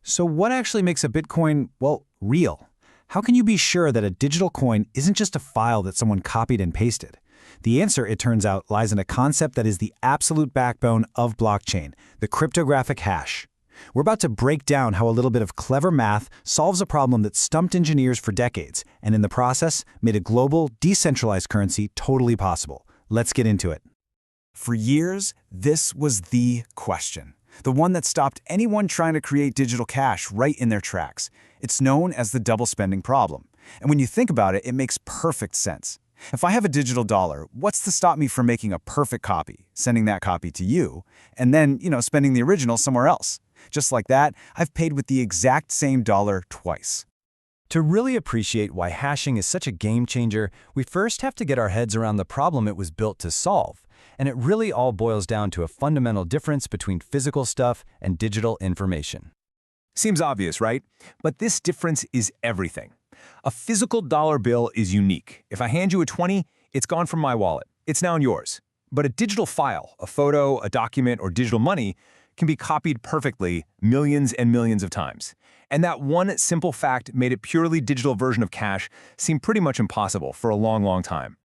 So what actually makes a Bitcoin, well, real? How can you be sure that a digital coin isn't just a file that someone copied and pasted? The answer, it turns out, lies in a concept that is the absolute backbone of blockchain, the cryptographic hash. We're about to break down how a little bit of clever math solves a problem that stumped engineers for decades, and in the process, made a global, decentralized currency totally possible. Let's get into it. For years, this was the question. The one that stopped anyone trying to create digital cash right in their tracks. It's known as the double spending problem. And when you think about it, it makes perfect sense. If I have a digital dollar, what's to stop me from making a perfect copy, sending that copy to you, and then, spending the original somewhere else? Just like that, I've paid with the exact same dollar twice. To really appreciate why hashing is such a game changer, we first have to get our heads around the problem it was built to solve. And it really all boils down to a fundamental difference between physical stuff and digital information. Seems obvious, right? But this difference is everything. A physical dollar bill is unique. If I hand you a 20, it's gone from my wallet. It's now in yours. But a digital file, a photo, a document, or digital money can be copied perfectly millions and millions of times. And that one simple fact made a purely digital version of cash seem pretty much impossible for a long, long time.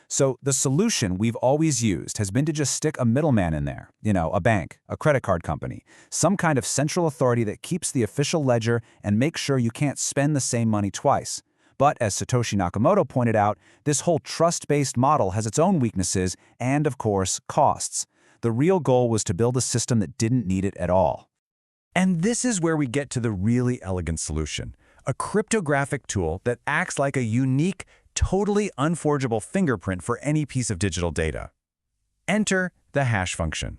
So the solution we've always used has been to just stick a middleman in there. A bank, a credit card company, some kind of central authority that keeps the official ledger and makes sure you can't spend the same money twice. But as Satoshi Nakamoto pointed out, this whole trust-based model has its own weaknesses and, of course, costs. The real goal was to build a system that didn't need it at all. And this is where we get to the really elegant solution, a cryptographic tool that acts like a unique, totally unforgeable fingerprint for any piece of digital data. Enter the hash function.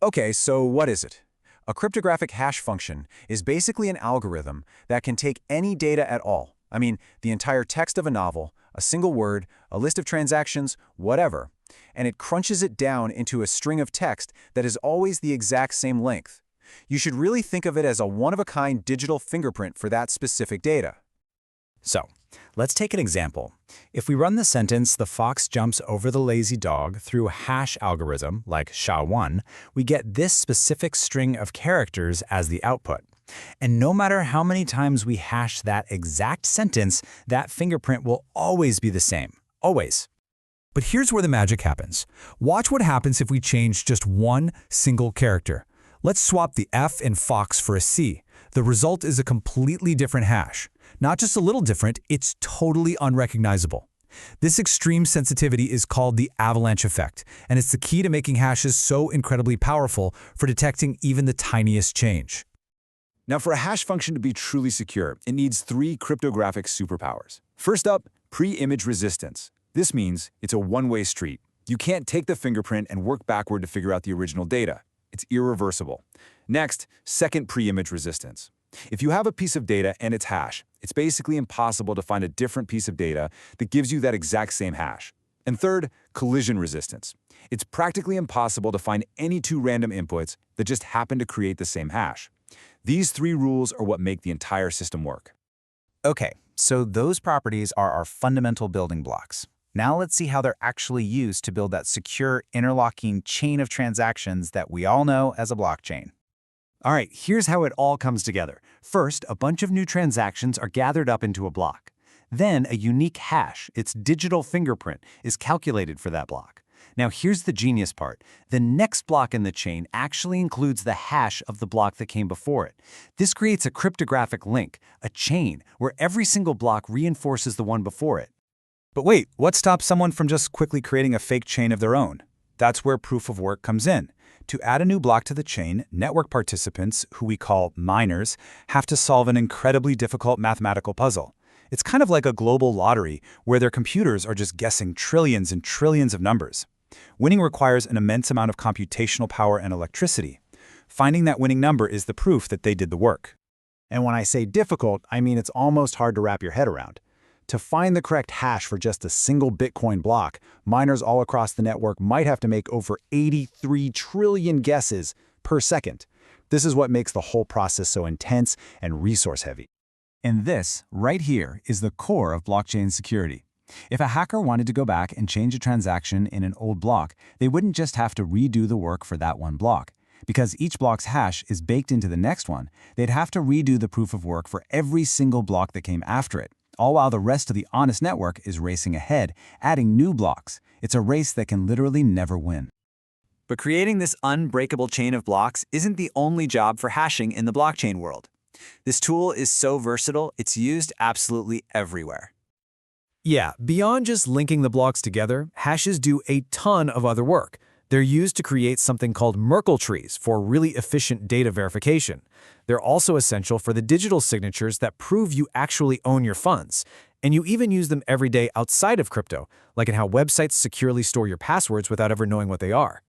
Okay, so what is it? A cryptographic hash function is basically an algorithm that can take any data at all. I mean, the entire text of a novel, a single word, a list of transactions, whatever, and it crunches it down into a string of text that is always the exact same length. You should really think of it as a one-of-a-kind digital fingerprint for that specific data. So, let's take an example. If we run the sentence, "The fox jumps over the lazy dog" through a hash algorithm, like SHA-1, we get this specific string of characters as the output. And no matter how many times we hash that exact sentence, that fingerprint will always be the same. Always. But here's where the magic happens. Watch what happens if we change just one single character. Let's swap the F in fox for a C. The result is a completely different hash. Not just a little different, it's totally unrecognizable. This extreme sensitivity is called the Avalanche effect, and it's the key to making hashes so incredibly powerful for detecting even the tiniest change. Now, for a hash function to be truly secure, it needs 3 cryptographic superpowers. First up, pre-image resistance. This means it's a one-way street. You can't take the fingerprint and work backward to figure out the original data. It's irreversible. Next, second pre-image resistance. If you have a piece of data and it's hash, it's basically impossible to find a different piece of data that gives you that exact same hash. And third, collision resistance. It's practically impossible to find any 2 random inputs that just happen to create the same hash. These 3 rules are what make the entire system work. Okay, so those properties are our fundamental building blocks. Now let's see how they're actually used to build that secure, interlocking chain of transactions that we all know as a blockchain. All right, here's how it all comes together. First, a bunch of new transactions are gathered up into a block. Then, a unique hash, its digital fingerprint, is calculated for that block. Now here's the genius part. The next block in the chain actually includes the hash of the block that came before it. This creates a cryptographic link, a chain, where every single block reinforces the one before it. But wait, what stops someone from just quickly creating a fake chain of their own? That's where proof of work comes in. To add a new block to the chain, network participants, who we call miners, have to solve an incredibly difficult mathematical puzzle. It's kind of like a global lottery where their computers are just guessing trillions and trillions of numbers. Winning requires an immense amount of computational power and electricity. Finding that winning number is the proof that they did the work. And when I say difficult, I mean it's almost hard to wrap your head around. To find the correct hash for just a single Bitcoin block, miners all across the network might have to make over 83 trillion guesses per second. This is what makes the whole process so intense and resource-heavy. And this, right here, is the core of blockchain security. If a hacker wanted to go back and change a transaction in an old block, they wouldn't just have to redo the work for that one block. Because each block's hash is baked into the next one, they'd have to redo the proof of work for every single block that came after it, all while the rest of the honest network is racing ahead, adding new blocks. It's a race that can literally never win. But creating this unbreakable chain of blocks isn't the only job for hashing in the blockchain world. This tool is so versatile, it's used absolutely everywhere. Yeah, beyond just linking the blocks together, hashes do a ton of other work. They're used to create something called Merkle trees for really efficient data verification. They're also essential for the digital signatures that prove you actually own your funds. And you even use them every day outside of crypto, like in how websites securely store your passwords without ever knowing what they are.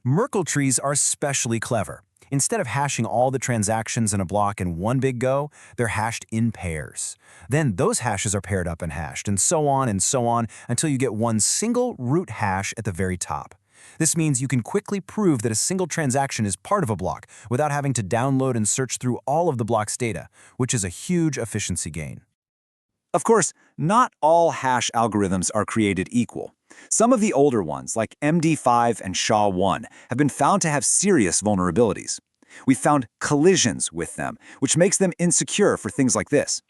Merkle trees are especially clever. Instead of hashing all the transactions in a block in one big go, they're hashed in pairs. Then those hashes are paired up and hashed, and so on until you get one single root hash at the very top. This means you can quickly prove that a single transaction is part of a block without having to download and search through all of the block's data, which is a huge efficiency gain. Of course, not all hash algorithms are created equal. Some of the older ones, like MD5 and SHA-1, have been found to have serious vulnerabilities. We found collisions with them, which makes them insecure for things like this.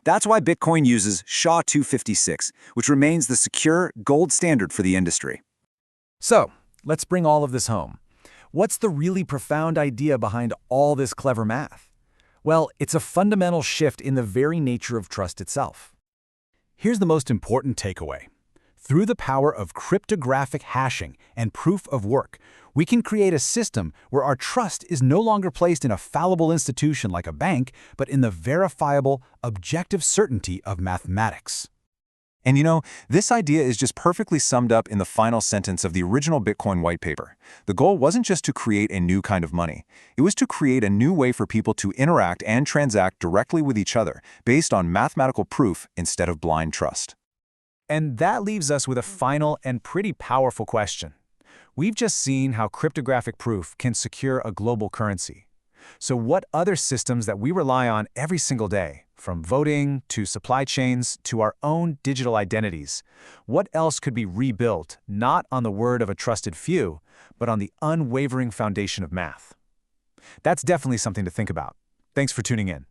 That's why Bitcoin uses SHA-256, which remains the secure gold standard for the industry. So, let's bring all of this home. What's the really profound idea behind all this clever math? Well, it's a fundamental shift in the very nature of trust itself. Here's the most important takeaway. Through the power of cryptographic hashing and proof of work, we can create a system where our trust is no longer placed in a fallible institution like a bank, but in the verifiable, objective certainty of mathematics. And you know, this idea is just perfectly summed up in the final sentence of the original Bitcoin white paper. The goal wasn't just to create a new kind of money. It was to create a new way for people to interact and transact directly with each other, based on mathematical proof instead of blind trust. And that leaves us with a final and pretty powerful question. We've just seen how cryptographic proof can secure a global currency. So what other systems that we rely on every single day, from voting to supply chains to our own digital identities, what else could be rebuilt not on the word of a trusted few, but on the unwavering foundation of math? That's definitely something to think about. Thanks for tuning in.